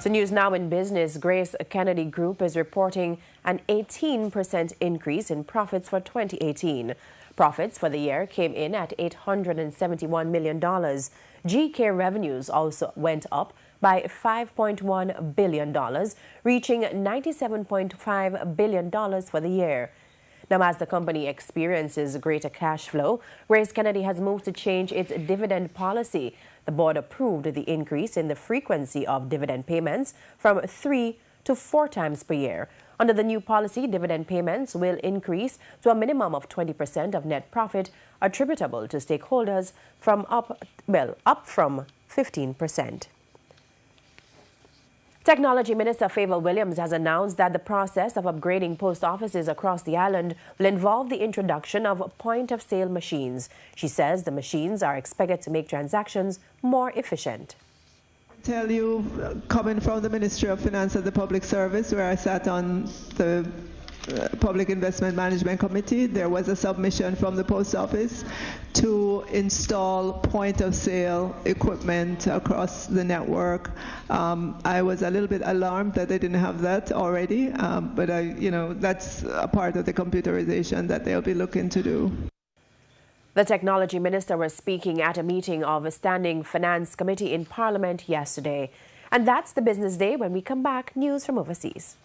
So news now in business, Grace Kennedy Group is reporting an 18% increase in profits for 2018. Profits for the year came in at $871 million. GK revenues also went up by $5.1 billion, reaching $97.5 billion for the year. Now, as the company experiences greater cash flow, Grace Kennedy has moved to change its dividend policy. The board approved the increase in the frequency of dividend payments from 3 to 4 times per year. Under the new policy, dividend payments will increase to a minimum of 20% of net profit attributable to stakeholders up from 15%. Technology Minister Favour Williams has announced that the process of upgrading post offices across the island will involve the introduction of point-of-sale machines. She says the machines are expected to make transactions more efficient. Tell you, coming from the Ministry of Finance and the Public Service, where I sat on the Public Investment Management Committee, there was a submission from the post office to install point-of-sale equipment across the network. I was a little bit alarmed that they didn't have that already, but that's a part of the computerization that they'll be looking to do. The Technology Minister was speaking at a meeting of a Standing Finance Committee in Parliament yesterday. And that's the Business Day. When we come back, news from overseas.